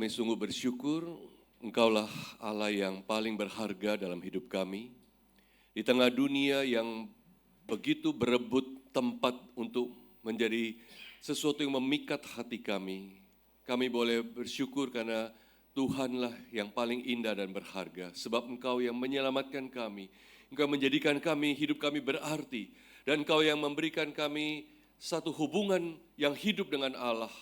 Kami sungguh bersyukur, Engkaulah Allah yang paling berharga dalam hidup kami. Di tengah dunia yang begitu berebut tempat untuk menjadi sesuatu yang memikat hati kami boleh bersyukur karena Tuhanlah yang paling indah dan berharga. Sebab Engkau yang menyelamatkan kami, Engkau menjadikan hidup kami berarti. Dan Engkau yang memberikan kami satu hubungan yang hidup dengan Allah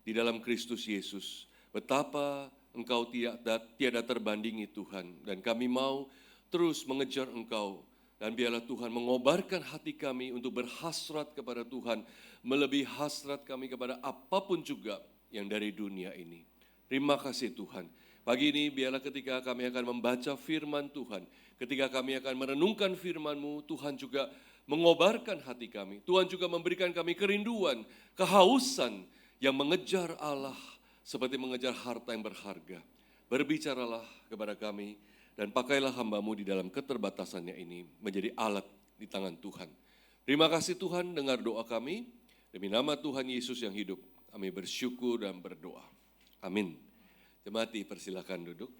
di dalam Kristus Yesus. Betapa Engkau tiada terbandingi Tuhan. Dan kami mau terus mengejar Engkau. Dan biarlah Tuhan mengobarkan hati kami untuk berhasrat kepada Tuhan. Melebihi hasrat kami kepada apapun juga yang dari dunia ini. Terima kasih Tuhan. Pagi ini biarlah ketika kami akan membaca firman Tuhan. Ketika kami akan merenungkan firman-Mu, Tuhan juga mengobarkan hati kami. Tuhan juga memberikan kami kerinduan, kehausan yang mengejar Allah seperti mengejar harta yang berharga. Berbicaralah kepada kami dan pakailah hamba-Mu di dalam keterbatasannya ini menjadi alat di tangan Tuhan. Terima kasih Tuhan, dengar doa kami. Demi nama Tuhan Yesus yang hidup, kami bersyukur dan berdoa. Amin. Jemaat dipersilakan duduk.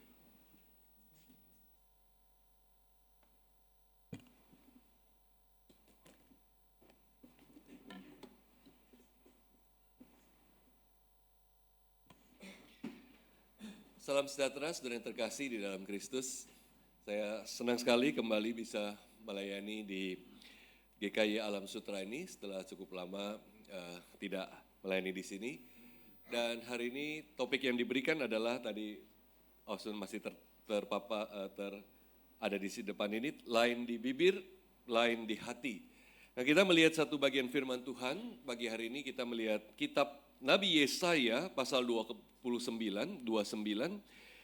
Salam sejahtera saudara yang terkasih di dalam Kristus. Saya senang sekali kembali bisa melayani di GKI Alam Sutra ini setelah cukup lama tidak melayani di sini. Dan hari ini topik yang diberikan adalah tadi Austin masih ada di depan ini, lain di bibir, lain di hati. Nah, kita melihat satu bagian firman Tuhan. Pagi hari ini kita melihat kitab Nabi Yesaya pasal 29.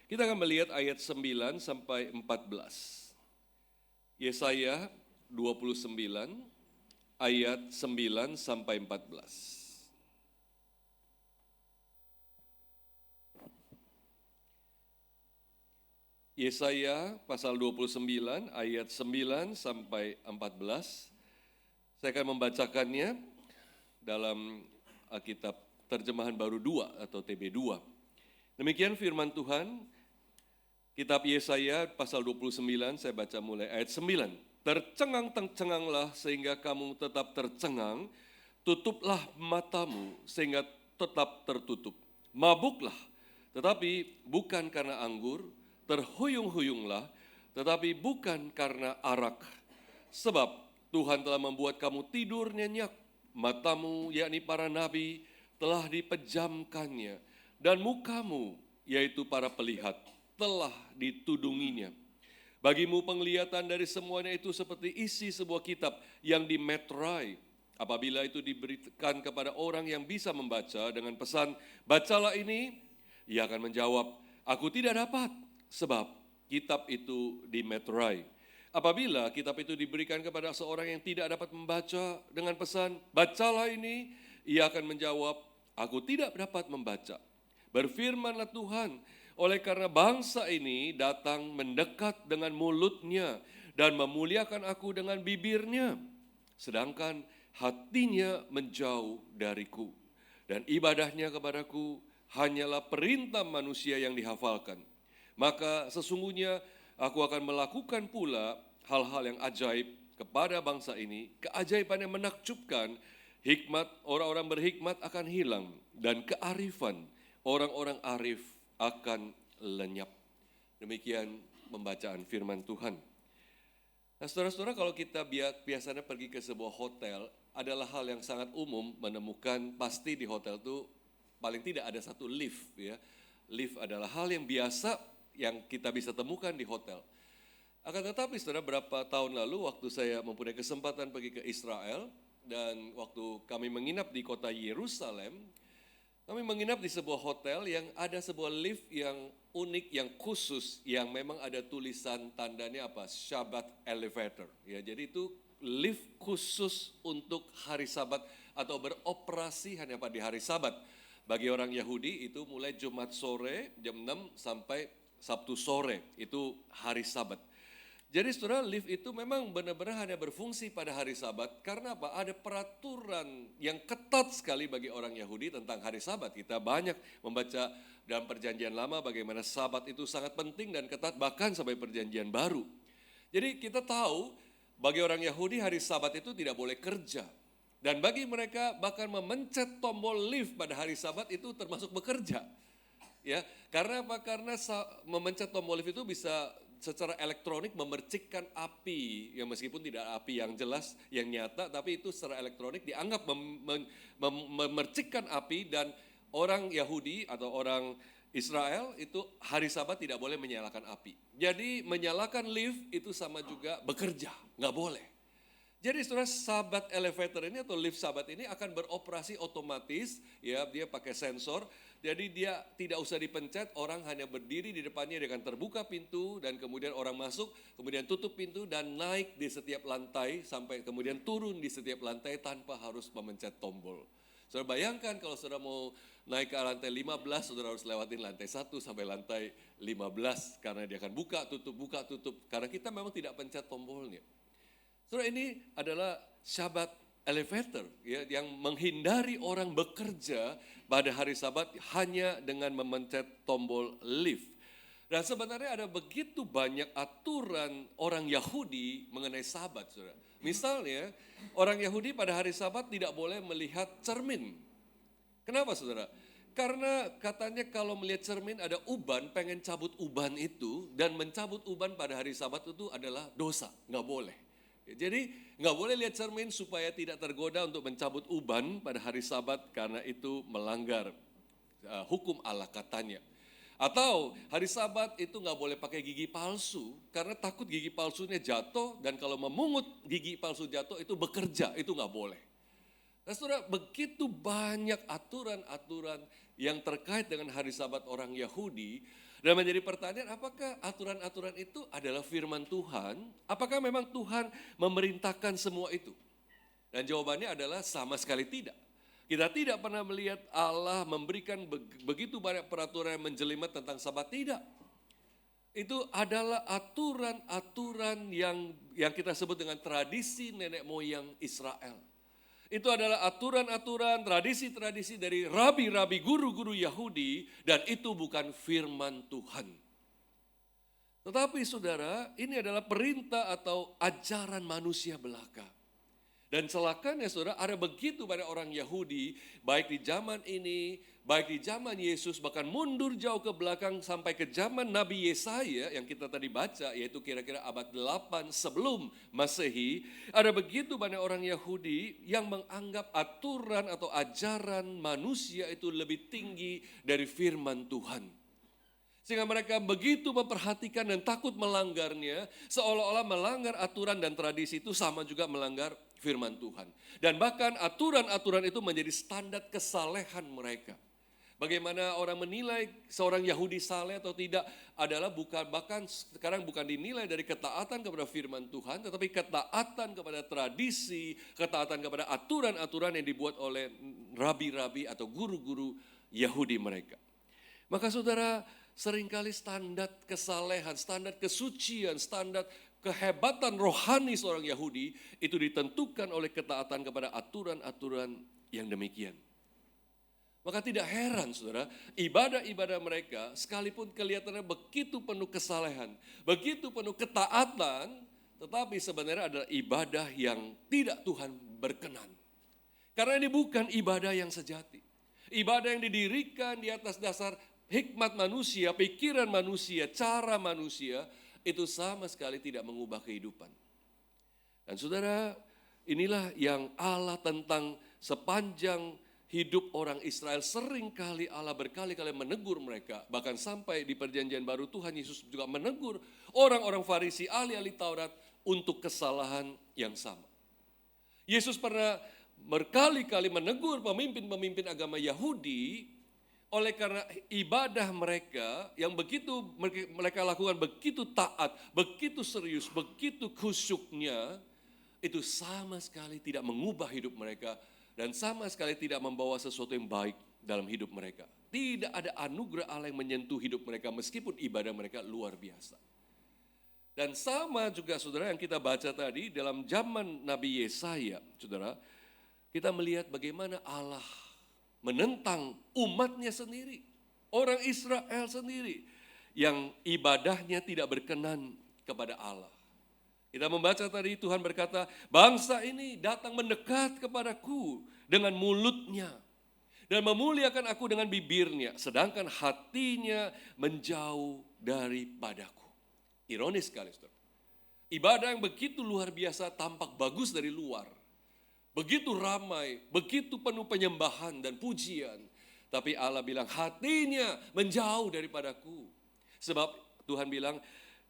Kita akan melihat ayat 9 sampai 14. Yesaya 29 ayat 9 sampai 14. Yesaya pasal 29 ayat 9 sampai 14. Saya akan membacakannya dalam Alkitab Terjemahan Baru 2 atau TB2. Demikian firman Tuhan, kitab Yesaya pasal 29, saya baca mulai ayat 9. Tercengang-cenganglah sehingga kamu tetap tercengang, tutuplah matamu sehingga tetap tertutup. Mabuklah, tetapi bukan karena anggur, terhuyung-huyunglah, tetapi bukan karena arak. Sebab Tuhan telah membuat kamu tidur nyenyak, matamu yakni para nabi telah dipejamkannya, dan mukamu yaitu para pelihat telah ditudunginya. Bagimu penglihatan dari semuanya itu seperti isi sebuah kitab yang dimeterai. Apabila itu diberikan kepada orang yang bisa membaca dengan pesan, bacalah ini, ia akan menjawab, aku tidak dapat. Sebab kitab itu dimeterai. Apabila kitab itu diberikan kepada seorang yang tidak dapat membaca dengan pesan, bacalah ini, ia akan menjawab, aku tidak dapat membaca. Berfirmanlah Tuhan, oleh karena bangsa ini datang mendekat dengan mulutnya dan memuliakan aku dengan bibirnya, sedangkan hatinya menjauh dariku. Dan ibadahnya kepadaku hanyalah perintah manusia yang dihafalkan. Maka sesungguhnya aku akan melakukan pula hal-hal yang ajaib kepada bangsa ini, keajaiban yang menakjubkan. Hikmat orang-orang berhikmat akan hilang dan kearifan orang-orang arif akan lenyap. Demikian pembacaan firman Tuhan. Nah, saudara-saudara, kalau kita biasanya pergi ke sebuah hotel, adalah hal yang sangat umum menemukan pasti di hotel itu paling tidak ada satu lift, ya. Lift adalah hal yang biasa yang kita bisa temukan di hotel. Akan tetapi saudara, berapa tahun lalu waktu saya mempunyai kesempatan pergi ke Israel dan waktu kami menginap di kota Yerusalem, kami menginap di sebuah hotel yang ada sebuah lift yang unik, yang khusus, yang memang ada tulisan tandanya apa? Shabbat elevator. Ya, jadi itu lift khusus untuk hari Sabat atau beroperasi hanya pada hari Sabat. Bagi orang Yahudi itu mulai Jumat sore jam 6 sampai Sabtu sore, itu hari Sabat. Jadi saudara, lift itu memang benar-benar hanya berfungsi pada hari Sabat. Karena apa? Ada peraturan yang ketat sekali bagi orang Yahudi tentang hari Sabat. Kita banyak membaca dalam perjanjian lama bagaimana Sabat itu sangat penting dan ketat bahkan sampai perjanjian baru. Jadi kita tahu bagi orang Yahudi hari Sabat itu tidak boleh kerja. Dan bagi mereka bahkan memencet tombol lift pada hari Sabat itu termasuk bekerja. Ya, karena apa? Karena memencet tombol lift itu bisa secara elektronik memercikkan api, ya meskipun tidak api yang jelas, yang nyata, tapi itu secara elektronik dianggap memercikkan api, dan orang Yahudi atau orang Israel itu hari Sabat tidak boleh menyalakan api. Jadi menyalakan lift itu sama juga bekerja, nggak boleh. Jadi saudara, Sabat elevator ini atau lift Sabat ini akan beroperasi otomatis, ya dia pakai sensor. Jadi dia tidak usah dipencet, orang hanya berdiri di depannya, dia akan terbuka pintu dan kemudian orang masuk, kemudian tutup pintu dan naik di setiap lantai sampai kemudian turun di setiap lantai tanpa harus memencet tombol. Saudara bayangkan kalau saudara mau naik ke lantai 15, saudara harus lewatin lantai 1 sampai lantai 15 karena dia akan buka tutup, karena kita memang tidak pencet tombolnya. Saudara, ini adalah Sabat elevator, ya, yang menghindari orang bekerja pada hari Sabat hanya dengan memencet tombol lift. Dan sebenarnya ada begitu banyak aturan orang Yahudi mengenai Sabat, saudara. Misalnya, orang Yahudi pada hari Sabat tidak boleh melihat cermin. Kenapa, saudara? Karena katanya kalau melihat cermin ada uban, pengen cabut uban itu, dan mencabut uban pada hari Sabat itu adalah dosa, nggak boleh. Jadi nggak boleh lihat cermin supaya tidak tergoda untuk mencabut uban pada hari Sabat karena itu melanggar hukum Allah katanya. Atau hari Sabat itu nggak boleh pakai gigi palsu karena takut gigi palsunya jatuh, dan kalau memungut gigi palsu jatuh itu bekerja, itu nggak boleh. Nah saudara, begitu banyak aturan-aturan yang terkait dengan hari Sabat orang Yahudi. Dan menjadi pertanyaan, apakah aturan-aturan itu adalah firman Tuhan? Apakah memang Tuhan memerintahkan semua itu? Dan jawabannya adalah sama sekali tidak. Kita tidak pernah melihat Allah memberikan begitu banyak peraturan yang menjelimet tentang Sabat, tidak. Itu adalah aturan-aturan yang kita sebut dengan tradisi nenek moyang Israel. Itu adalah aturan-aturan, tradisi-tradisi dari rabi-rabi, guru-guru Yahudi, dan itu bukan firman Tuhan. Tetapi saudara, ini adalah perintah atau ajaran manusia belaka. Dan celakanya saudara, ada begitu banyak orang Yahudi, baik di zaman ini, baik di zaman Yesus, bahkan mundur jauh ke belakang sampai ke zaman Nabi Yesaya yang kita tadi baca, yaitu kira-kira abad 8 sebelum Masehi. Ada begitu banyak orang Yahudi yang menganggap aturan atau ajaran manusia itu lebih tinggi dari firman Tuhan. Sehingga mereka begitu memperhatikan dan takut melanggarnya, seolah-olah melanggar aturan dan tradisi itu sama juga melanggar firman Tuhan. Dan bahkan aturan-aturan itu menjadi standar kesalehan mereka. Bagaimana orang menilai seorang Yahudi saleh atau tidak adalah bahkan sekarang bukan dinilai dari ketaatan kepada firman Tuhan, tetapi ketaatan kepada tradisi, ketaatan kepada aturan-aturan yang dibuat oleh rabi-rabi atau guru-guru Yahudi mereka. Maka saudara, seringkali standar kesalehan, standar kesucian, standar kehebatan rohani seorang Yahudi itu ditentukan oleh ketaatan kepada aturan-aturan yang demikian. Maka tidak heran saudara, ibadah-ibadah mereka sekalipun kelihatannya begitu penuh kesalehan, begitu penuh ketaatan, tetapi sebenarnya adalah ibadah yang tidak Tuhan berkenan. Karena ini bukan ibadah yang sejati. Ibadah yang didirikan di atas dasar hikmat manusia, pikiran manusia, cara manusia, itu sama sekali tidak mengubah kehidupan. Dan saudara, inilah yang Allah tentang sepanjang hidup orang Israel. Seringkali Allah berkali-kali menegur mereka. Bahkan sampai di perjanjian baru Tuhan Yesus juga menegur orang-orang Farisi, ahli-ahli Taurat untuk kesalahan yang sama. Yesus pernah berkali-kali menegur pemimpin-pemimpin agama Yahudi oleh karena ibadah mereka yang begitu mereka lakukan begitu taat, begitu serius, begitu khusyuknya, itu sama sekali tidak mengubah hidup mereka dan sama sekali tidak membawa sesuatu yang baik dalam hidup mereka. Tidak ada anugerah Allah yang menyentuh hidup mereka meskipun ibadah mereka luar biasa. Dan sama juga saudara yang kita baca tadi dalam zaman Nabi Yesaya, saudara, kita melihat bagaimana Allah menentang umatnya sendiri, orang Israel sendiri, yang ibadahnya tidak berkenan kepada Allah. Kita membaca tadi Tuhan berkata, bangsa ini datang mendekat kepadaku dengan mulutnya dan memuliakan aku dengan bibirnya, sedangkan hatinya menjauh daripadaku. Ironis sekali, saudara. Ibadah yang begitu luar biasa tampak bagus dari luar. Begitu ramai, begitu penuh penyembahan dan pujian. Tapi Allah bilang hatinya menjauh daripadaku. Sebab Tuhan bilang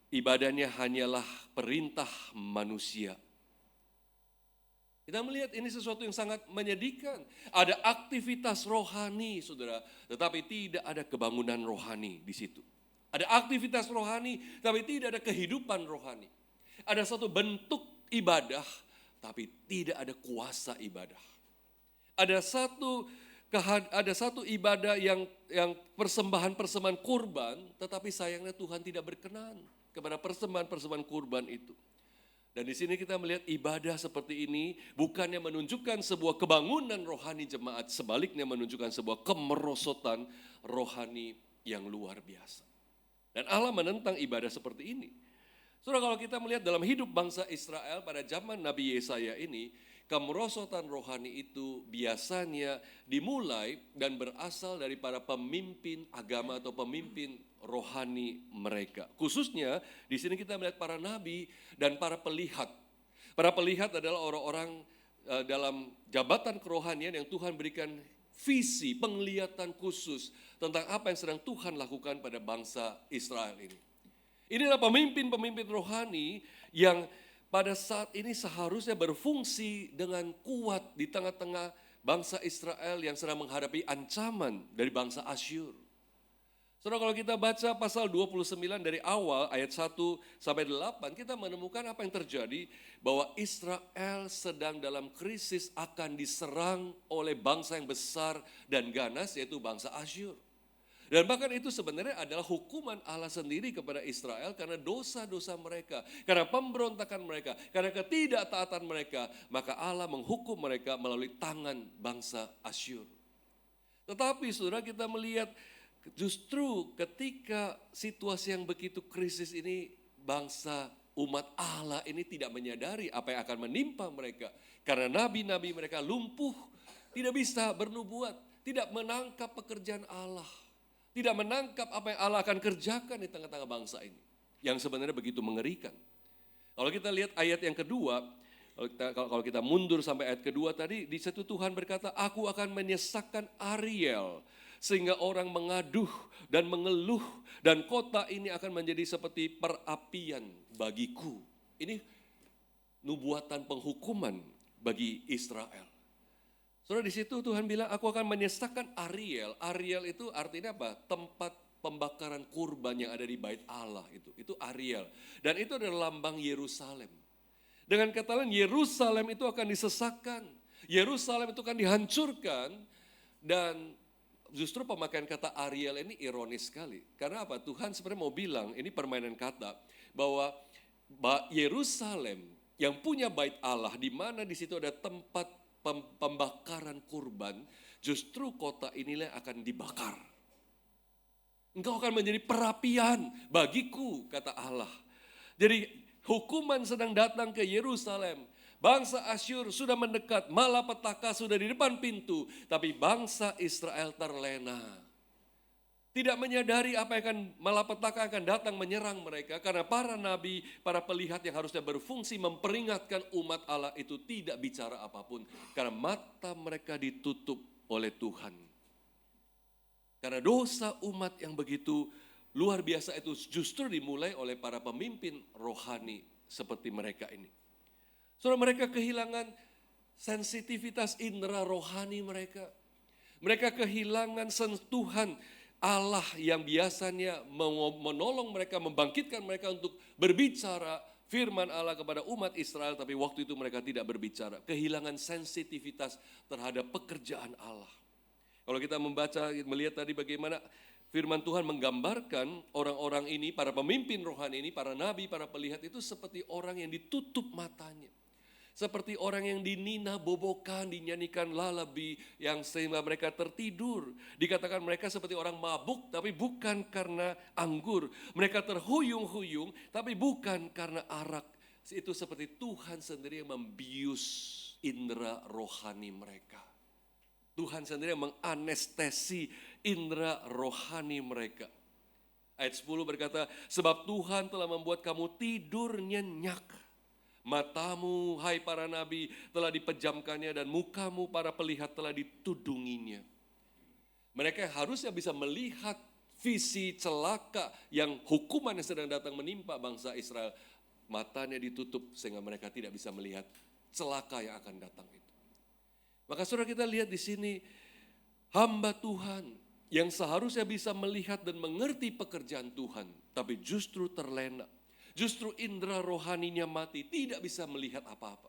ibadahnya hanyalah perintah manusia. Kita melihat ini sesuatu yang sangat menyedihkan. Ada aktivitas rohani, saudara, tetapi tidak ada kebangunan rohani di situ. Ada aktivitas rohani, tapi tidak ada kehidupan rohani. Ada satu bentuk ibadah, tapi tidak ada kuasa ibadah. Ada satu ibadah yang persembahan kurban, tetapi sayangnya Tuhan tidak berkenan kepada persembahan kurban itu. Dan di sini kita melihat ibadah seperti ini bukannya menunjukkan sebuah kebangunan rohani jemaat, sebaliknya menunjukkan sebuah kemerosotan rohani yang luar biasa. Dan Allah menentang ibadah seperti ini. Saudara, kalau kita melihat dalam hidup bangsa Israel pada zaman Nabi Yesaya ini, kemerosotan rohani itu biasanya dimulai dan berasal dari para pemimpin agama atau pemimpin rohani mereka. Khususnya di sini kita melihat para nabi dan para pelihat. Para pelihat adalah orang-orang dalam jabatan kerohanian yang Tuhan berikan visi, penglihatan khusus tentang apa yang sedang Tuhan lakukan pada bangsa Israel ini. Inilah pemimpin-pemimpin rohani yang pada saat ini seharusnya berfungsi dengan kuat di tengah-tengah bangsa Israel yang sedang menghadapi ancaman dari bangsa Asyur. Saudara, kalau kita baca pasal 29 dari awal ayat 1 sampai 8, kita menemukan apa yang terjadi, bahwa Israel sedang dalam krisis akan diserang oleh bangsa yang besar dan ganas, yaitu bangsa Asyur. Dan bahkan itu sebenarnya adalah hukuman Allah sendiri kepada Israel karena dosa-dosa mereka, karena pemberontakan mereka, karena ketidaktaatan mereka, maka Allah menghukum mereka melalui tangan bangsa Asyur. Tetapi saudara, kita melihat justru ketika situasi yang begitu krisis ini, bangsa umat Allah ini tidak menyadari apa yang akan menimpa mereka. Karena nabi-nabi mereka lumpuh, tidak bisa bernubuat, tidak menangkap pekerjaan Allah. Tidak menangkap apa yang Allah akan kerjakan di tengah-tengah bangsa ini. Yang sebenarnya begitu mengerikan. Kalau kita lihat ayat yang kedua, kalau kita mundur sampai ayat kedua tadi, di situ Tuhan berkata, aku akan menyesakkan Ariel, sehingga orang mengaduh dan mengeluh, dan kota ini akan menjadi seperti perapian bagiku. Ini nubuatan penghukuman bagi Israel. Saudara, di situ Tuhan bilang, aku akan menyesakkan Ariel. Ariel itu artinya apa? Tempat pembakaran kurban yang ada di bait Allah itu. Itu Ariel. Dan itu adalah lambang Yerusalem. Dengan kata lain, Yerusalem itu akan disesakkan. Yerusalem itu akan dihancurkan. Dan justru pemakaian kata Ariel ini ironis sekali. Karena apa? Tuhan sebenarnya mau bilang, ini permainan kata, bahwa Yerusalem yang punya bait Allah, di mana di situ ada tempat pembakaran kurban, justru kota inilah akan dibakar. Engkau akan menjadi perapian bagiku, kata Allah. Jadi hukuman sedang datang ke Yerusalem. Bangsa Asyur sudah mendekat, malapetaka sudah di depan pintu, tapi bangsa Israel terlena. Tidak menyadari apa yang akan malapetaka akan datang menyerang mereka, karena para nabi, para pelihat yang harusnya berfungsi memperingatkan umat Allah itu tidak bicara apapun, karena mata mereka ditutup oleh Tuhan. Karena dosa umat yang begitu luar biasa itu justru dimulai oleh para pemimpin rohani seperti mereka ini. Saudara, mereka kehilangan sensitivitas indera rohani mereka. Mereka kehilangan sentuhan Allah yang biasanya menolong mereka, membangkitkan mereka untuk berbicara firman Allah kepada umat Israel, tapi waktu itu mereka tidak berbicara. Kehilangan sensitivitas terhadap pekerjaan Allah. Kalau kita melihat tadi bagaimana firman Tuhan menggambarkan orang-orang ini, para pemimpin rohani ini, para nabi, para pelihat itu seperti orang yang ditutup matanya. Seperti orang yang dinina bobokan, dinyanyikan lalabi yang sehingga mereka tertidur. Dikatakan mereka seperti orang mabuk tapi bukan karena anggur. Mereka terhuyung-huyung tapi bukan karena arak. Itu seperti Tuhan sendiri yang membius indera rohani mereka. Tuhan sendiri yang menganestesi indera rohani mereka. Ayat 10 berkata, sebab Tuhan telah membuat kamu tidur nyenyak. Matamu, hai para nabi, telah dipejamkannya dan mukamu, para pelihat, telah ditudunginya. Mereka harusnya bisa melihat visi celaka yang hukuman yang sedang datang menimpa bangsa Israel. Matanya ditutup sehingga mereka tidak bisa melihat celaka yang akan datang itu. Maka saudara kita lihat di sini, hamba Tuhan yang seharusnya bisa melihat dan mengerti pekerjaan Tuhan, tapi justru terlena. Justru indera rohaninya mati, tidak bisa melihat apa-apa.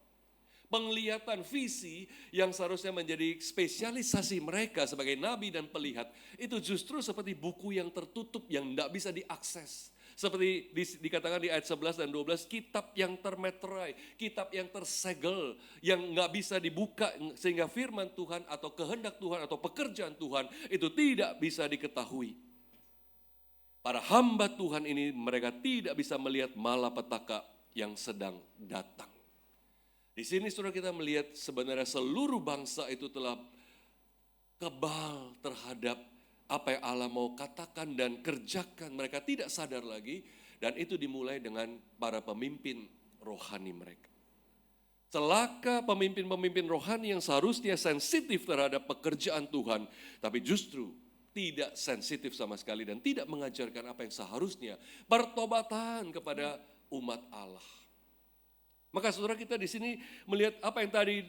Penglihatan visi yang seharusnya menjadi spesialisasi mereka sebagai nabi dan pelihat, itu justru seperti buku yang tertutup yang tidak bisa diakses. Seperti dikatakan di ayat 11 dan 12, kitab yang termeterai, kitab yang tersegel, yang nggak bisa dibuka sehingga firman Tuhan atau kehendak Tuhan atau pekerjaan Tuhan itu tidak bisa diketahui. Para hamba Tuhan ini mereka tidak bisa melihat malapetaka yang sedang datang. Di sini saudara kita melihat sebenarnya seluruh bangsa itu telah kebal terhadap apa yang Allah mau katakan dan kerjakan. Mereka tidak sadar lagi dan itu dimulai dengan para pemimpin rohani mereka. Celaka pemimpin-pemimpin rohani yang seharusnya sensitif terhadap pekerjaan Tuhan, tapi justru tidak sensitif sama sekali dan tidak mengajarkan apa yang seharusnya, pertobatan kepada umat Allah. Maka saudara kita di sini melihat apa yang tadi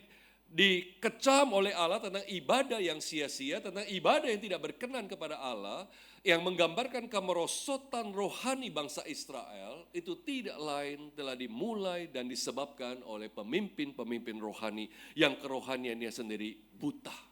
dikecam oleh Allah tentang ibadah yang sia-sia, tentang ibadah yang tidak berkenan kepada Allah, yang menggambarkan kemerosotan rohani bangsa Israel, itu tidak lain telah dimulai dan disebabkan oleh pemimpin-pemimpin rohani yang kerohaniannya sendiri buta.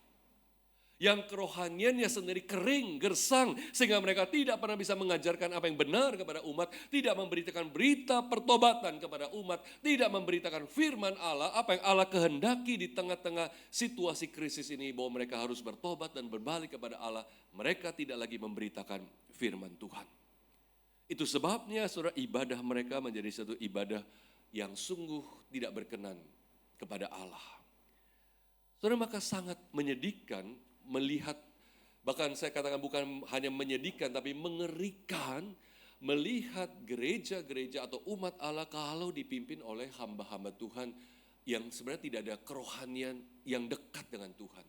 Yang kerohaniannya sendiri kering, gersang, sehingga mereka tidak pernah bisa mengajarkan apa yang benar kepada umat, tidak memberitakan berita pertobatan kepada umat, tidak memberitakan firman Allah, apa yang Allah kehendaki di tengah-tengah situasi krisis ini, bahwa mereka harus bertobat dan berbalik kepada Allah. Mereka tidak lagi memberitakan firman Tuhan. Itu sebabnya saudara, ibadah mereka menjadi satu ibadah yang sungguh tidak berkenan kepada Allah. Saudara, maka sangat menyedihkan melihat, bahkan saya katakan bukan hanya menyedihkan tapi mengerikan melihat gereja-gereja atau umat Allah kalau dipimpin oleh hamba-hamba Tuhan yang sebenarnya tidak ada kerohanian yang dekat dengan Tuhan.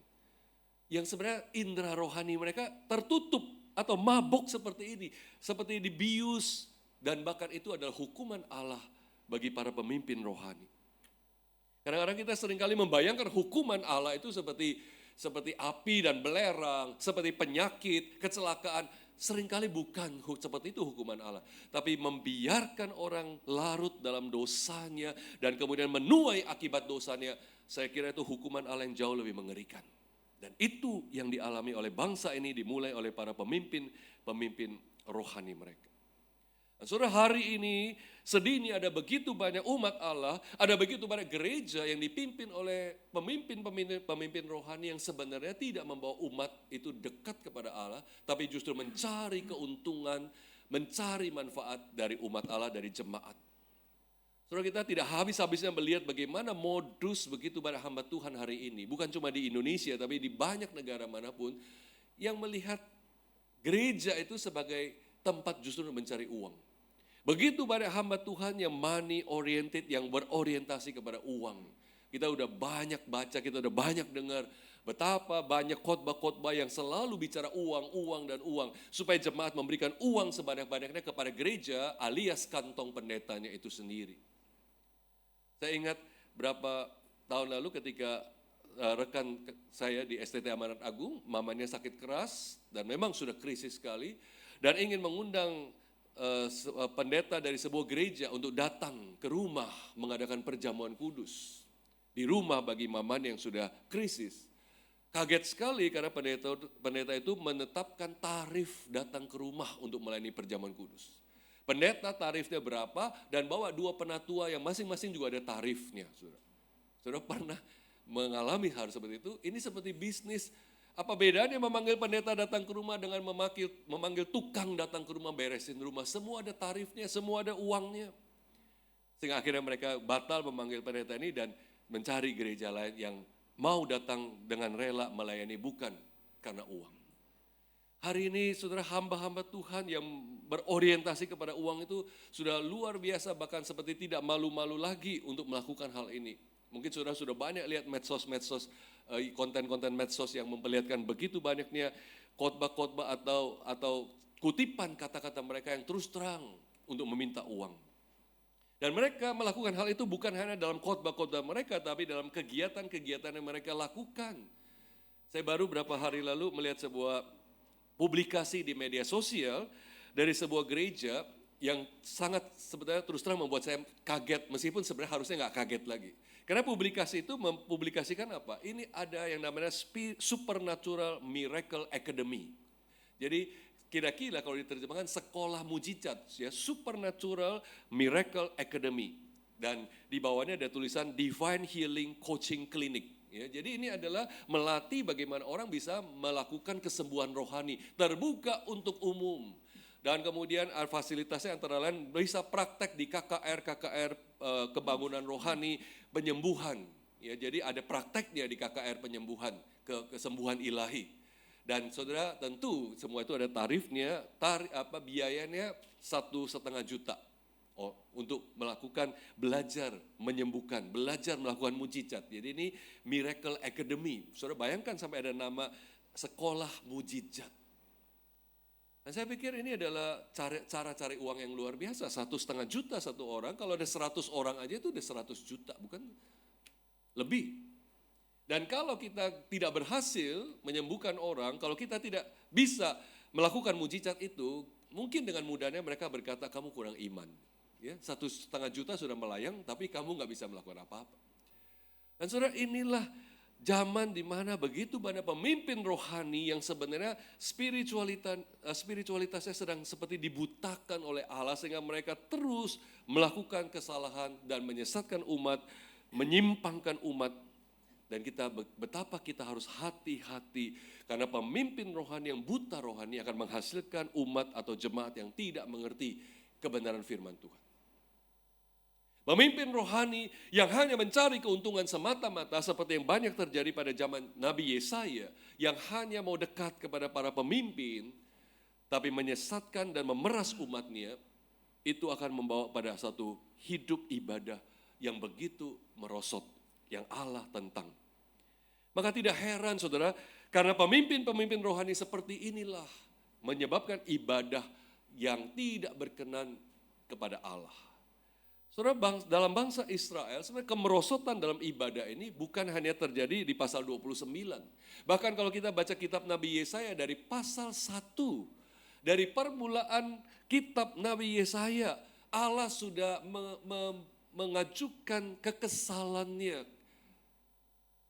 Yang sebenarnya indera rohani mereka tertutup atau mabuk seperti ini, seperti dibius, dan bahkan itu adalah hukuman Allah bagi para pemimpin rohani. Kadang-kadang kita seringkali membayangkan hukuman Allah itu seperti api dan belerang, seperti penyakit, kecelakaan. Seringkali bukan seperti itu hukuman Allah. Tapi membiarkan orang larut dalam dosanya dan kemudian menuai akibat dosanya. Saya kira itu hukuman Allah yang jauh lebih mengerikan. Dan itu yang dialami oleh bangsa ini dimulai oleh para pemimpin rohani mereka. Nah, saudara, hari ini sedini ada begitu banyak umat Allah, ada begitu banyak gereja yang dipimpin oleh pemimpin rohani yang sebenarnya tidak membawa umat itu dekat kepada Allah, tapi justru mencari keuntungan, mencari manfaat dari umat Allah, dari jemaat. Saudara, kita tidak habis-habisnya melihat bagaimana modus begitu banyak hamba Tuhan hari ini, bukan cuma di Indonesia, tapi di banyak negara manapun, yang melihat gereja itu sebagai tempat justru mencari uang. Begitu banyak hamba Tuhan yang money oriented, yang berorientasi kepada uang. Kita udah banyak baca, kita udah banyak dengar betapa banyak khotbah-khotbah yang selalu bicara uang, uang, dan uang. Supaya jemaat memberikan uang sebanyak-banyaknya kepada gereja alias kantong pendetanya itu sendiri. Saya ingat berapa tahun lalu ketika rekan saya di STT Amanat Agung, mamanya sakit keras dan memang sudah krisis sekali. Dan ingin mengundang pendeta dari sebuah gereja untuk datang ke rumah mengadakan perjamuan kudus di rumah bagi maman yang sudah krisis. Kaget sekali karena pendeta itu menetapkan tarif datang ke rumah untuk melayani perjamuan kudus. Pendeta tarifnya berapa dan bawa 2 penatua yang masing-masing juga ada tarifnya. Saudara pernah mengalami hal seperti itu? Ini seperti bisnis. Apa bedanya memanggil pendeta datang ke rumah dengan memanggil tukang datang ke rumah beresin rumah? Semua ada tarifnya, semua ada uangnya. Sehingga akhirnya mereka batal memanggil pendeta ini dan mencari gereja lain yang mau datang dengan rela melayani bukan karena uang. Hari ini saudara hamba-hamba Tuhan yang berorientasi kepada uang itu sudah luar biasa, bahkan seperti tidak malu-malu lagi untuk melakukan hal ini. Mungkin saudara sudah banyak lihat medsos, konten-konten medsos yang memperlihatkan begitu banyaknya khotbah-khotbah atau kutipan kata-kata mereka yang terus terang untuk meminta uang. Dan mereka melakukan hal itu bukan hanya dalam khotbah-khotbah mereka, tapi dalam kegiatan-kegiatan yang mereka lakukan. Saya baru beberapa hari lalu melihat sebuah publikasi di media sosial dari sebuah gereja yang sangat sebetulnya terus terang membuat saya kaget, meskipun sebenarnya harusnya nggak kaget lagi. Karena publikasi itu mempublikasikan apa? Ini ada yang namanya Supernatural Miracle Academy. Jadi kira-kira kalau diterjemahkan sekolah mujizat, ya, Supernatural Miracle Academy, dan di bawahnya ada tulisan Divine Healing Coaching Clinic. Ya, jadi ini adalah melatih bagaimana orang bisa melakukan kesembuhan rohani, terbuka untuk umum. Dan kemudian fasilitasnya antara lain bisa praktek di KKR kebangunan rohani, penyembuhan. Ya, jadi ada prakteknya di KKR penyembuhan, kesembuhan ilahi. Dan saudara tentu semua itu ada tarifnya, biayanya 1,5 juta untuk melakukan belajar menyembuhkan, belajar melakukan mujizat. Jadi ini Miracle Academy. Saudara bayangkan sampai ada nama sekolah mujizat. Dan saya pikir ini adalah cara cari uang yang luar biasa. 1,5 juta satu orang, kalau ada 100 orang aja itu udah 100 juta, bukan lebih. Dan kalau kita tidak berhasil menyembuhkan orang, kalau kita tidak bisa melakukan mujizat itu, mungkin dengan mudahnya mereka berkata kamu kurang iman. Ya, 1,5 juta sudah melayang, tapi kamu nggak bisa melakukan apa-apa. Dan saudara, inilah zaman di mana begitu banyak pemimpin rohani yang sebenarnya spiritualitasnya sedang seperti dibutakan oleh Allah, sehingga mereka terus melakukan kesalahan dan menyesatkan umat, menyimpangkan umat. Dan betapa kita harus hati-hati karena pemimpin rohani yang buta rohani akan menghasilkan umat atau jemaat yang tidak mengerti kebenaran firman Tuhan. Pemimpin rohani yang hanya mencari keuntungan semata-mata seperti yang banyak terjadi pada zaman Nabi Yesaya, yang hanya mau dekat kepada para pemimpin tapi menyesatkan dan memeras umatnya, itu akan membawa pada satu hidup ibadah yang begitu merosot, yang Allah tentang. Maka tidak heran saudara, karena pemimpin-pemimpin rohani seperti inilah menyebabkan ibadah yang tidak berkenan kepada Allah. Saudara, dalam bangsa Israel sebenarnya kemerosotan dalam ibadah ini bukan hanya terjadi di pasal 29. Bahkan kalau kita baca kitab Nabi Yesaya dari pasal 1, dari permulaan kitab Nabi Yesaya, Allah sudah mengajukan kekesalannya,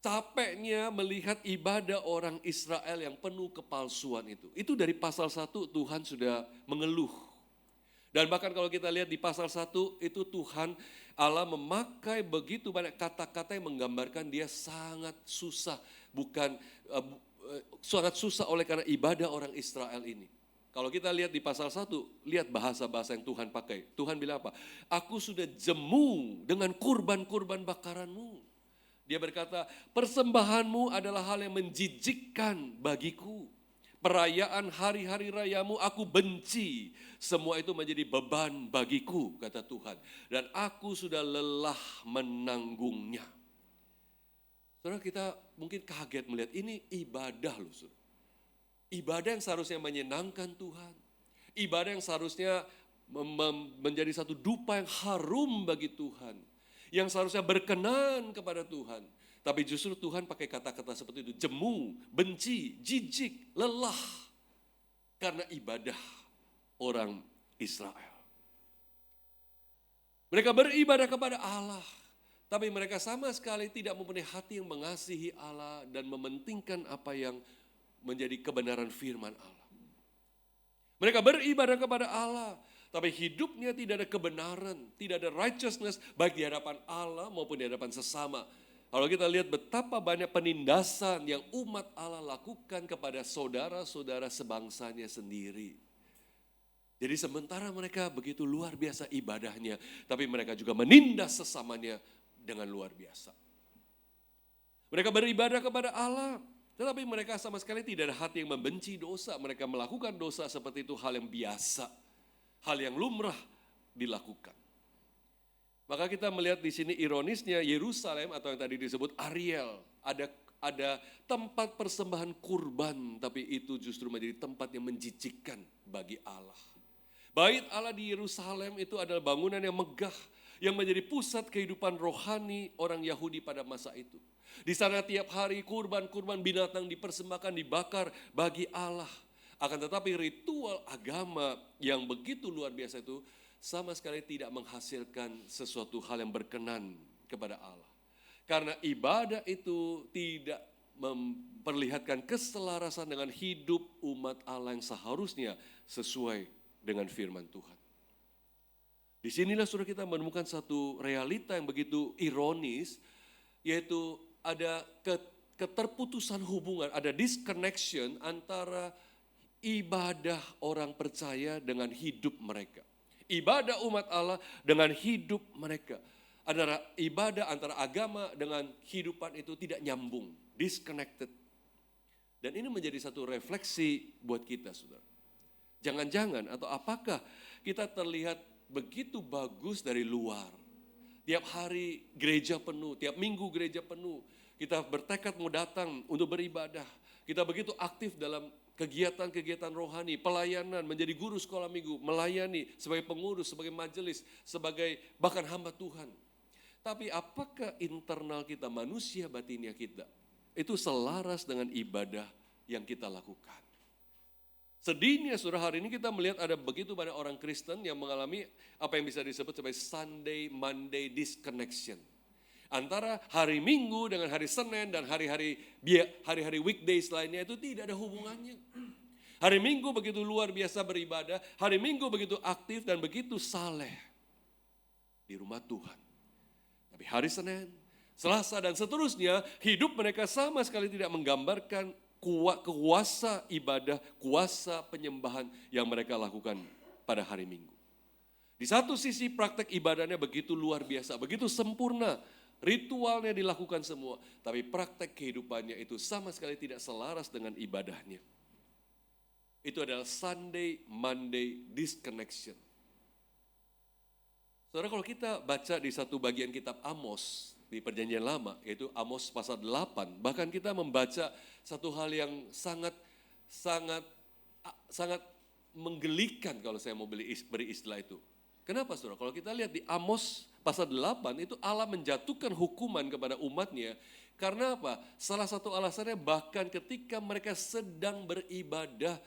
capeknya melihat ibadah orang Israel yang penuh kepalsuan itu. Itu dari pasal 1 Tuhan sudah mengeluh. Dan bahkan kalau kita lihat di pasal 1 itu Tuhan Allah memakai begitu banyak kata-kata yang menggambarkan dia sangat susah. Sangat susah oleh karena ibadah orang Israel ini. Kalau kita lihat di pasal 1, lihat bahasa-bahasa yang Tuhan pakai. Tuhan bilang apa? Aku sudah jemu dengan kurban-kurban bakaranmu. Dia berkata, persembahanmu adalah hal yang menjijikkan bagiku. Perayaan hari-hari rayamu aku benci. Semua itu menjadi beban bagiku, kata Tuhan. Dan aku sudah lelah menanggungnya. Saudara, kita mungkin kaget melihat ini ibadah loh, saudara. Ibadah yang seharusnya menyenangkan Tuhan. Ibadah yang seharusnya menjadi satu dupa yang harum bagi Tuhan. Yang seharusnya berkenan kepada Tuhan. Tapi justru Tuhan pakai kata-kata seperti itu. Jemu, benci, jijik, lelah. Karena ibadah orang Israel. Mereka beribadah kepada Allah. Tapi mereka sama sekali tidak mempunyai hati yang mengasihi Allah dan mementingkan apa yang menjadi kebenaran firman Allah. Mereka beribadah kepada Allah, tapi hidupnya tidak ada kebenaran, tidak ada righteousness baik di hadapan Allah maupun di hadapan sesama. Kalau kita lihat betapa banyak penindasan yang umat Allah lakukan kepada saudara-saudara sebangsanya sendiri. Jadi sementara mereka begitu luar biasa ibadahnya, tapi mereka juga menindas sesamanya dengan luar biasa. Mereka beribadah kepada Allah, tetapi mereka sama sekali tidak ada hati yang membenci dosa. Mereka melakukan dosa seperti itu hal yang biasa, hal yang lumrah dilakukan. Maka kita melihat di sini ironisnya Yerusalem atau yang tadi disebut Ariel, ada tempat persembahan kurban, tapi itu justru menjadi tempat yang menjijikkan bagi Allah. Bait Allah di Yerusalem itu adalah bangunan yang megah, yang menjadi pusat kehidupan rohani orang Yahudi pada masa itu. Di sana tiap hari kurban-kurban binatang dipersembahkan, dibakar bagi Allah. Akan tetapi ritual agama yang begitu luar biasa itu sama sekali tidak menghasilkan sesuatu hal yang berkenan kepada Allah. Karena ibadah itu tidak memperlihatkan keselarasan dengan hidup umat Allah yang seharusnya sesuai dengan firman Tuhan. Disinilah saudara kita menemukan satu realita yang begitu ironis, yaitu ada keterputusan hubungan, ada disconnection antara ibadah orang percaya dengan hidup mereka. Ibadah umat Allah dengan hidup mereka. Antara ibadah, antara agama dengan kehidupan itu tidak nyambung, disconnected. Dan ini menjadi satu refleksi buat kita, saudara. Jangan-jangan atau apakah kita terlihat begitu bagus dari luar. Tiap hari gereja penuh, tiap minggu gereja penuh. Kita bertekad mau datang untuk beribadah. Kita begitu aktif dalam kegiatan-kegiatan rohani, pelayanan, menjadi guru sekolah minggu, melayani sebagai pengurus, sebagai majelis, sebagai bahkan hamba Tuhan. Tapi apakah internal kita, manusia batinnya kita, itu selaras dengan ibadah yang kita lakukan? Sedihnya saudara, hari ini kita melihat ada begitu banyak orang Kristen yang mengalami apa yang bisa disebut sebagai Sunday, Monday disconnection. Antara hari Minggu dengan hari Senin dan hari-hari weekdays lainnya itu tidak ada hubungannya. Hari Minggu begitu luar biasa beribadah, hari Minggu begitu aktif dan begitu saleh di rumah Tuhan. Tapi hari Senin, Selasa dan seterusnya, hidup mereka sama sekali tidak menggambarkan kuasa ibadah, kuasa penyembahan yang mereka lakukan pada hari Minggu. Di satu sisi praktek ibadahnya begitu luar biasa, begitu sempurna, ritualnya dilakukan semua, tapi praktek kehidupannya itu sama sekali tidak selaras dengan ibadahnya. Itu adalah Sunday, Monday disconnection. Saudara, kalau kita baca di satu bagian kitab Amos di Perjanjian Lama, yaitu Amos pasal 8, bahkan kita membaca satu hal yang sangat menggelikan kalau saya mau beri istilah itu. Kenapa saudara? Kalau kita lihat di Amos pasal 8 itu Allah menjatuhkan hukuman kepada umatnya. Karena apa? Salah satu alasannya bahkan ketika mereka sedang beribadah,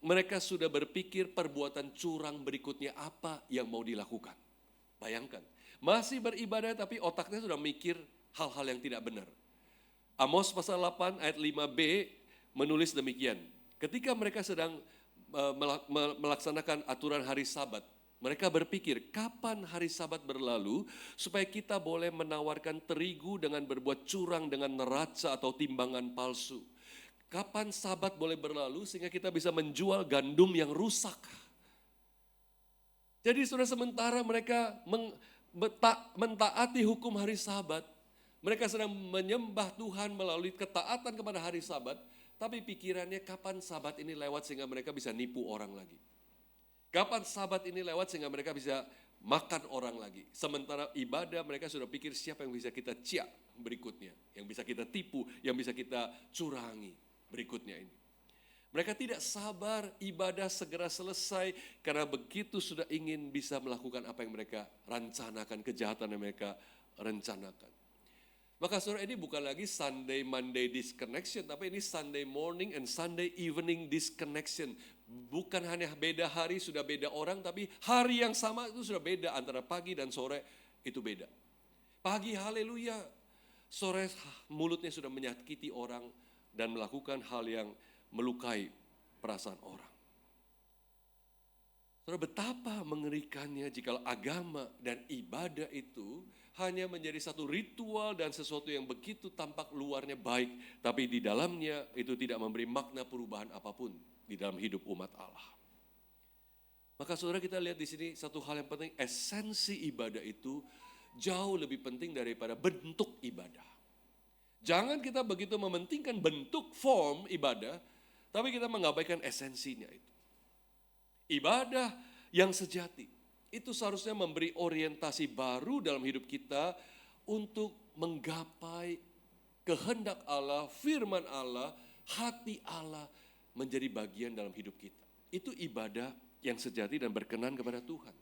mereka sudah berpikir perbuatan curang berikutnya apa yang mau dilakukan. Bayangkan, masih beribadah tapi otaknya sudah mikir hal-hal yang tidak benar. Amos pasal 8 ayat 5b menulis demikian. Ketika mereka sedang melaksanakan aturan hari Sabat, mereka berpikir, kapan hari Sabat berlalu supaya kita boleh menawarkan terigu dengan berbuat curang dengan neraca atau timbangan palsu. Kapan Sabat boleh berlalu sehingga kita bisa menjual gandum yang rusak. Jadi sudah sementara mereka mentaati hukum hari Sabat, mereka sedang menyembah Tuhan melalui ketaatan kepada hari Sabat, tapi pikirannya kapan Sabat ini lewat sehingga mereka bisa nipu orang lagi. Kapan Sabat ini lewat sehingga mereka bisa makan orang lagi. Sementara ibadah mereka sudah pikir siapa yang bisa kita ciak berikutnya. Yang bisa kita tipu, yang bisa kita curangi berikutnya ini. Mereka tidak sabar ibadah segera selesai karena begitu sudah ingin bisa melakukan apa yang mereka rencanakan, kejahatan yang mereka rencanakan. Maka saudara, ini bukan lagi Sunday, Monday disconnection, tapi ini Sunday morning and Sunday evening disconnection. Bukan hanya beda hari, sudah beda orang, tapi hari yang sama itu sudah beda antara pagi dan sore, itu beda. Pagi haleluya, sore mulutnya sudah menyakiti orang dan melakukan hal yang melukai perasaan orang. Saudara, betapa mengerikannya jika agama dan ibadah itu hanya menjadi satu ritual dan sesuatu yang begitu tampak luarnya baik, tapi di dalamnya itu tidak memberi makna perubahan apapun di dalam hidup umat Allah. Maka saudara, kita lihat di sini satu hal yang penting, esensi ibadah itu jauh lebih penting daripada bentuk ibadah. Jangan kita begitu mementingkan bentuk form ibadah, tapi kita mengabaikan esensinya itu. Ibadah yang sejati itu seharusnya memberi orientasi baru dalam hidup kita untuk menggapai kehendak Allah, firman Allah, hati Allah menjadi bagian dalam hidup kita. Itu ibadah yang sejati dan berkenan kepada Tuhan.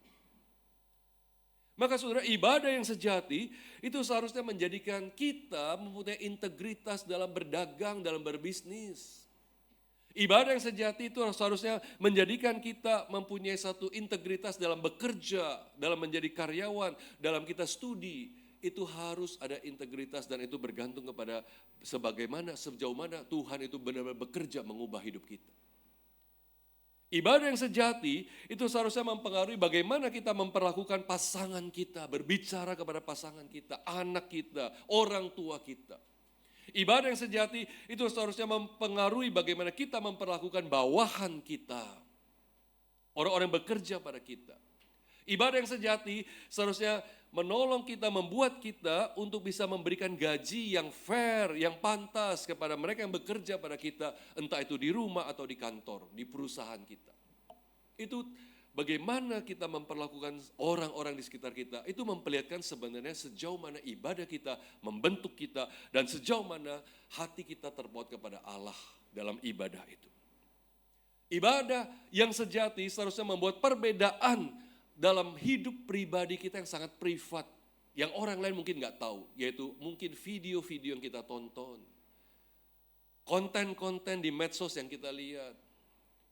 Maka saudara, ibadah yang sejati itu seharusnya menjadikan kita mempunyai integritas dalam berdagang, dalam berbisnis. Ibadah yang sejati itu seharusnya menjadikan kita mempunyai satu integritas dalam bekerja, dalam menjadi karyawan, dalam kita studi. Itu harus ada integritas dan itu bergantung kepada sejauh mana Tuhan itu benar-benar bekerja mengubah hidup kita. Ibadah yang sejati itu seharusnya mempengaruhi bagaimana kita memperlakukan pasangan kita, berbicara kepada pasangan kita, anak kita, orang tua kita. Ibadah yang sejati itu seharusnya mempengaruhi bagaimana kita memperlakukan bawahan kita, orang-orang yang bekerja pada kita. Ibadah yang sejati seharusnya menolong kita, membuat kita untuk bisa memberikan gaji yang fair, yang pantas kepada mereka yang bekerja pada kita, entah itu di rumah atau di kantor, di perusahaan kita. Itu bagaimana kita memperlakukan orang-orang di sekitar kita, itu memperlihatkan sebenarnya sejauh mana ibadah kita membentuk kita dan sejauh mana hati kita terpaut kepada Allah dalam ibadah itu. Ibadah yang sejati seharusnya membuat perbedaan dalam hidup pribadi kita yang sangat privat, yang orang lain mungkin nggak tahu, yaitu mungkin video-video yang kita tonton, konten-konten di medsos yang kita lihat,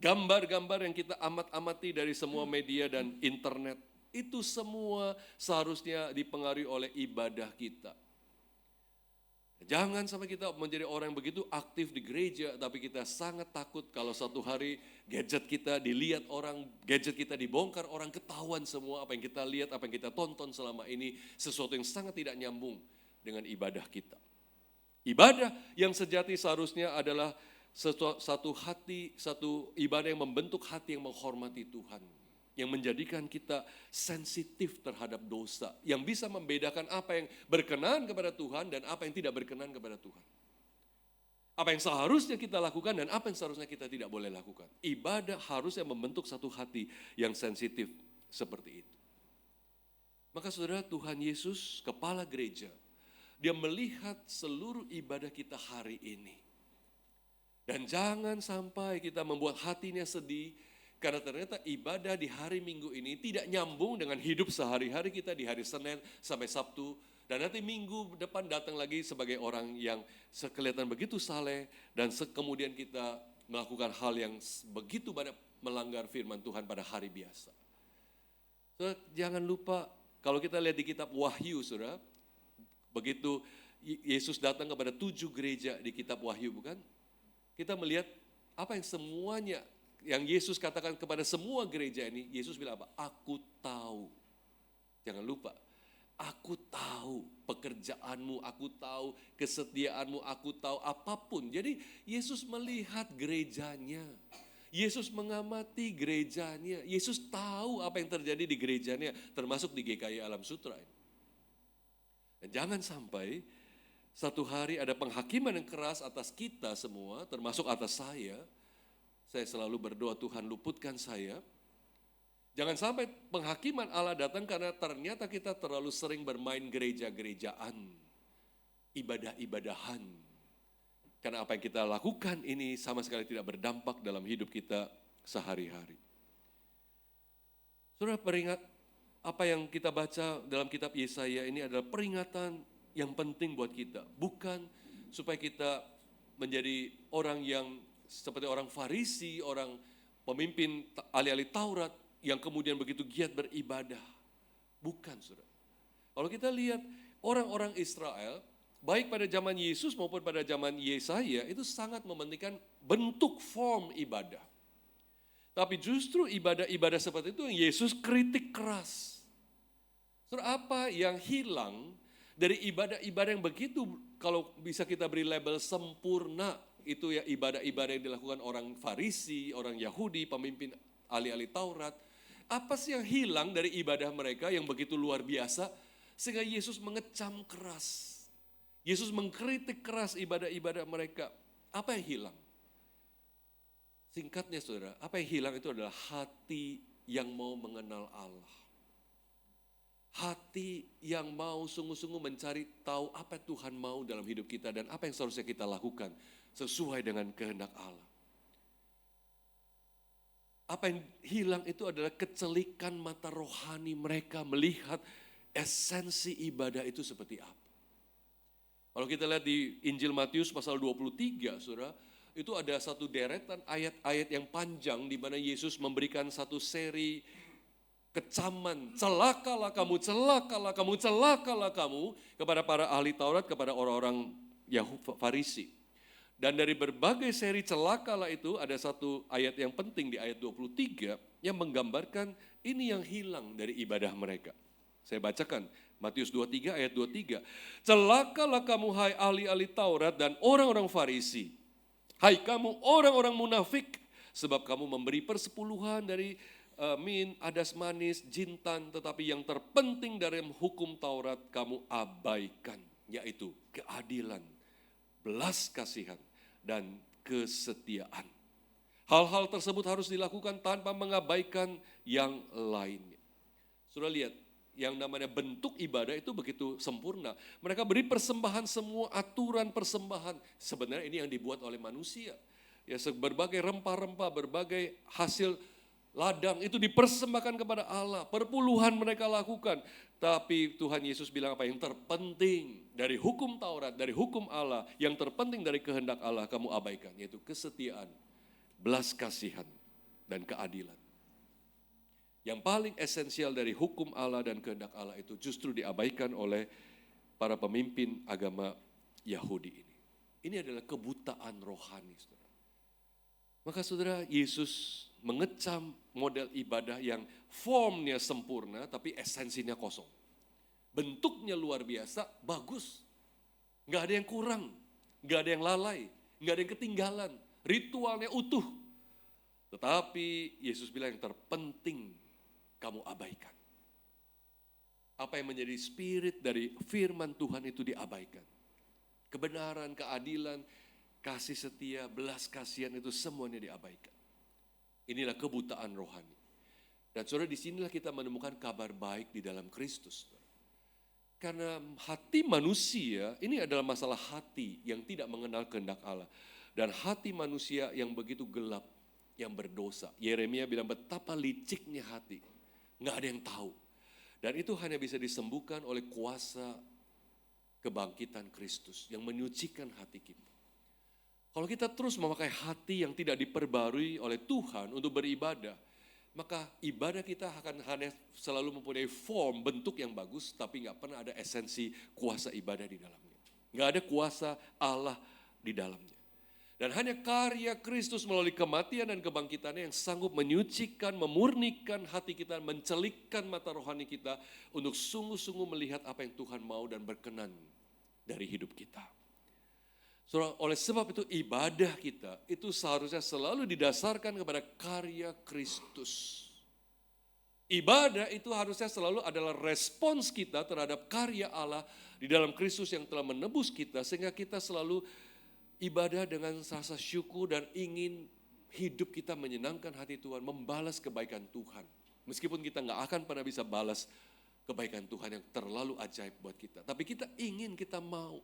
gambar-gambar yang kita amati dari semua media dan internet, itu semua seharusnya dipengaruhi oleh ibadah kita. Jangan sampai kita menjadi orang yang begitu aktif di gereja, tapi kita sangat takut kalau satu hari gadget kita dilihat orang, gadget kita dibongkar orang, ketahuan semua apa yang kita lihat, apa yang kita tonton selama ini, sesuatu yang sangat tidak nyambung dengan ibadah kita. Ibadah yang sejati seharusnya adalah satu hati, satu ibadah yang membentuk hati yang menghormati Tuhan, yang menjadikan kita sensitif terhadap dosa, yang bisa membedakan apa yang berkenan kepada Tuhan dan apa yang tidak berkenan kepada Tuhan. Apa yang seharusnya kita lakukan dan apa yang seharusnya kita tidak boleh lakukan. Ibadah harusnya membentuk satu hati yang sensitif seperti itu. Maka saudara, Tuhan Yesus, kepala gereja, dia melihat seluruh ibadah kita hari ini. Dan jangan sampai kita membuat hatinya sedih, karena ternyata ibadah di hari Minggu ini tidak nyambung dengan hidup sehari-hari kita di hari Senin sampai Sabtu. Dan nanti minggu depan datang lagi sebagai orang yang kelihatan begitu saleh dan kemudian kita melakukan hal yang begitu banyak melanggar firman Tuhan pada hari biasa. Saudara, jangan lupa kalau kita lihat di kitab Wahyu, saudara, begitu Yesus datang kepada 7 gereja di kitab Wahyu, bukan? Kita melihat apa yang semuanya, yang Yesus katakan kepada semua gereja ini, Yesus bilang apa? Aku tahu. Jangan lupa, aku tahu pekerjaanmu, aku tahu kesetiaanmu, aku tahu apapun. Jadi Yesus melihat gerejanya, Yesus mengamati gerejanya, Yesus tahu apa yang terjadi di gerejanya, termasuk di GKI Alam Sutra. Dan jangan sampai satu hari ada penghakiman yang keras atas kita semua, termasuk atas saya. Saya selalu berdoa, Tuhan luputkan saya. Jangan sampai penghakiman Allah datang karena ternyata kita terlalu sering bermain gereja-gerejaan, ibadah-ibadahan. Karena apa yang kita lakukan ini sama sekali tidak berdampak dalam hidup kita sehari-hari. Saudara, peringat apa yang kita baca dalam kitab Yesaya ini adalah peringatan yang penting buat kita, bukan supaya kita menjadi orang yang seperti orang Farisi, orang pemimpin ahli-ahli Taurat yang kemudian begitu giat beribadah. Bukan, saudara. Kalau kita lihat orang-orang Israel, baik pada zaman Yesus maupun pada zaman Yesaya, itu sangat mementingkan bentuk form ibadah. Tapi justru ibadah-ibadah seperti itu yang Yesus kritik keras. Saudara, apa yang hilang dari ibadah-ibadah yang begitu, kalau bisa kita beri label sempurna, itu ya ibadah-ibadah yang dilakukan orang Farisi, orang Yahudi, pemimpin ahli-ahli Taurat. Apa sih yang hilang dari ibadah mereka yang begitu luar biasa, sehingga Yesus mengecam keras. Yesus mengkritik keras ibadah-ibadah mereka. Apa yang hilang? Singkatnya saudara, apa yang hilang itu adalah hati yang mau mengenal Allah. Hati yang mau sungguh-sungguh mencari tahu apa Tuhan mau dalam hidup kita dan apa yang seharusnya kita lakukan sesuai dengan kehendak Allah. Apa yang hilang itu adalah kecelikan mata rohani mereka melihat esensi ibadah itu seperti apa. Kalau kita lihat di Injil Matius pasal 23, saudara, itu ada satu deretan ayat-ayat yang panjang di mana Yesus memberikan satu seri kecaman, celakalah kamu, celakalah kamu, celakalah kamu kepada para ahli Taurat, kepada orang-orang Farisi. Dan dari berbagai seri celakalah itu ada satu ayat yang penting di ayat 23 yang menggambarkan ini yang hilang dari ibadah mereka. Saya bacakan Matius 23 ayat 23. Celakalah kamu hai ahli-ahli Taurat dan orang-orang Farisi. Hai kamu orang-orang munafik, sebab kamu memberi persepuluhan dari min, adas manis, jintan, tetapi yang terpenting dari hukum Taurat kamu abaikan, yaitu keadilan, belas kasihan, dan kesetiaan. Hal-hal tersebut harus dilakukan tanpa mengabaikan yang lainnya. Sudah lihat, yang namanya bentuk ibadah itu begitu sempurna. Mereka beri persembahan, semua aturan persembahan. Sebenarnya ini yang dibuat oleh manusia. Ya, berbagai rempah-rempah, berbagai hasil ladang itu dipersembahkan kepada Allah. Perpuluhan mereka lakukan. Tapi Tuhan Yesus bilang apa? Yang terpenting dari hukum Taurat, dari hukum Allah, yang terpenting dari kehendak Allah kamu abaikan. Yaitu kesetiaan, belas kasihan, dan keadilan. Yang paling esensial dari hukum Allah dan kehendak Allah itu justru diabaikan oleh para pemimpin agama Yahudi ini. Ini adalah kebutaan rohani, saudara. Maka saudara, Yesus mengecam model ibadah yang formnya sempurna tapi esensinya kosong. Bentuknya luar biasa, bagus. Nggak ada yang kurang, nggak ada yang lalai, nggak ada yang ketinggalan. Ritualnya utuh. Tetapi Yesus bilang yang terpenting kamu abaikan. Apa yang menjadi spirit dari firman Tuhan itu diabaikan. Kebenaran, keadilan, kasih setia, belas kasihan itu semuanya diabaikan. Inilah kebutaan rohani. Dan saudara, disinilah kita menemukan kabar baik di dalam Kristus. Karena hati manusia, ini adalah masalah hati yang tidak mengenal kehendak Allah. Dan hati manusia yang begitu gelap, yang berdosa. Yeremia bilang betapa liciknya hati. Nggak ada yang tahu. Dan itu hanya bisa disembuhkan oleh kuasa kebangkitan Kristus yang menyucikan hati kita. Kalau kita terus memakai hati yang tidak diperbarui oleh Tuhan untuk beribadah, maka ibadah kita akan hanya selalu mempunyai form, bentuk yang bagus, tapi nggak pernah ada esensi kuasa ibadah di dalamnya. Nggak ada kuasa Allah di dalamnya. Dan hanya karya Kristus melalui kematian dan kebangkitannya yang sanggup menyucikan, memurnikan hati kita, mencelikkan mata rohani kita untuk sungguh-sungguh melihat apa yang Tuhan mau dan berkenan dari hidup kita. So, oleh sebab itu ibadah kita itu seharusnya selalu didasarkan kepada karya Kristus. Ibadah itu harusnya selalu adalah respons kita terhadap karya Allah di dalam Kristus yang telah menebus kita, sehingga kita selalu ibadah dengan rasa syukur dan ingin hidup kita menyenangkan hati Tuhan, membalas kebaikan Tuhan. Meskipun kita nggak akan pernah bisa balas kebaikan Tuhan yang terlalu ajaib buat kita. Tapi kita ingin, kita mau.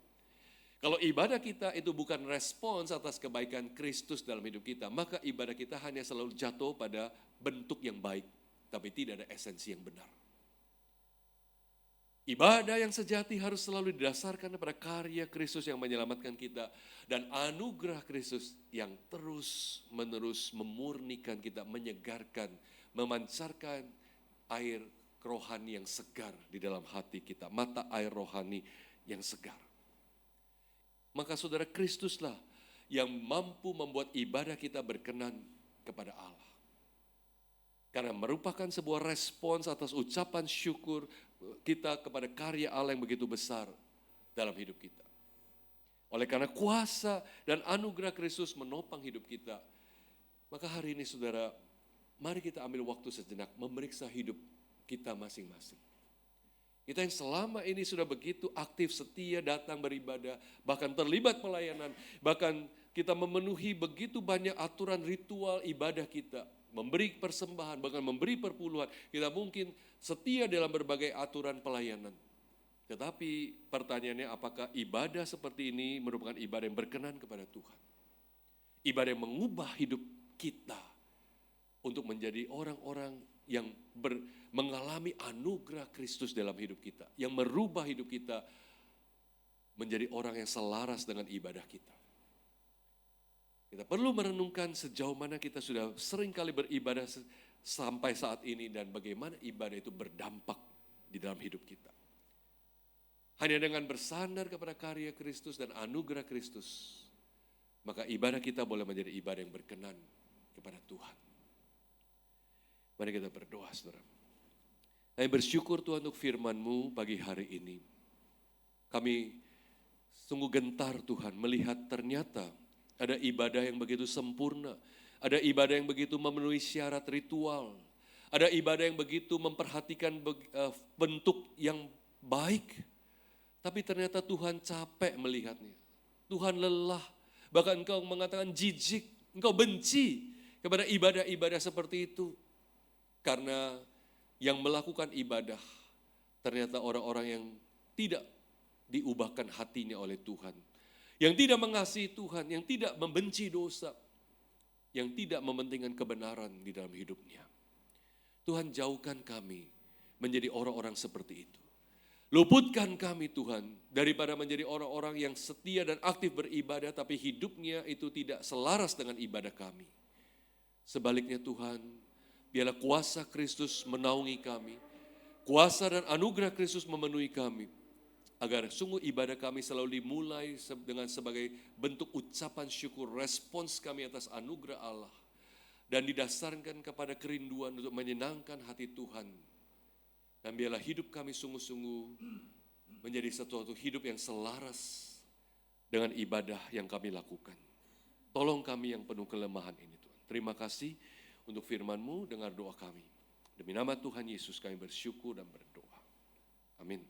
Kalau ibadah kita itu bukan respons atas kebaikan Kristus dalam hidup kita, maka ibadah kita hanya selalu jatuh pada bentuk yang baik, tapi tidak ada esensi yang benar. Ibadah yang sejati harus selalu didasarkan pada karya Kristus yang menyelamatkan kita dan anugerah Kristus yang terus-menerus memurnikan kita, menyegarkan, memancarkan air rohani yang segar di dalam hati kita, mata air rohani yang segar. Maka saudara, Kristuslah yang mampu membuat ibadah kita berkenan kepada Allah. Karena merupakan sebuah respons atas ucapan syukur kita kepada karya Allah yang begitu besar dalam hidup kita. Oleh karena kuasa dan anugerah Kristus menopang hidup kita, maka hari ini saudara, mari kita ambil waktu sejenak memeriksa hidup kita masing-masing. Kita yang selama ini sudah begitu aktif, setia, datang beribadah, bahkan terlibat pelayanan, bahkan kita memenuhi begitu banyak aturan ritual ibadah kita, memberi persembahan, bahkan memberi perpuluhan. Kita mungkin setia dalam berbagai aturan pelayanan. Tetapi pertanyaannya, apakah ibadah seperti ini merupakan ibadah yang berkenan kepada Tuhan? Ibadah yang mengubah hidup kita untuk menjadi orang-orang yang mengalami anugerah Kristus dalam hidup kita, yang merubah hidup kita menjadi orang yang selaras dengan ibadah kita. Kita perlu merenungkan sejauh mana kita sudah sering kali beribadah sampai saat ini dan bagaimana ibadah itu berdampak di dalam hidup kita. Hanya dengan bersandar kepada karya Kristus dan anugerah Kristus, maka ibadah kita boleh menjadi ibadah yang berkenan kepada Tuhan. Mari kita berdoa, saudara. Kami bersyukur Tuhan untuk firman-Mu pagi hari ini. Kami sungguh gentar Tuhan melihat ternyata ada ibadah yang begitu sempurna. Ada ibadah yang begitu memenuhi syarat ritual. Ada ibadah yang begitu memperhatikan bentuk yang baik. Tapi ternyata Tuhan capek melihatnya. Tuhan lelah. Bahkan Engkau mengatakan jijik. Engkau benci kepada ibadah-ibadah seperti itu. Karena yang melakukan ibadah ternyata orang-orang yang tidak diubahkan hatinya oleh Tuhan. Yang tidak mengasihi Tuhan, yang tidak membenci dosa, yang tidak mementingkan kebenaran di dalam hidupnya. Tuhan, jauhkan kami menjadi orang-orang seperti itu. Luputkan kami Tuhan daripada menjadi orang-orang yang setia dan aktif beribadah tapi hidupnya itu tidak selaras dengan ibadah kami. Sebaliknya Tuhan, biarlah kuasa Kristus menaungi kami, kuasa dan anugerah Kristus memenuhi kami, agar sungguh ibadah kami selalu dimulai dengan sebagai bentuk ucapan syukur, respons kami atas anugerah Allah, dan didasarkan kepada kerinduan untuk menyenangkan hati Tuhan. Dan biarlah hidup kami sungguh-sungguh menjadi satu hidup yang selaras dengan ibadah yang kami lakukan. Tolong kami yang penuh kelemahan ini Tuhan. Terima kasih untuk firman-Mu, dengar doa kami. Demi nama Tuhan Yesus kami bersyukur dan berdoa. Amin.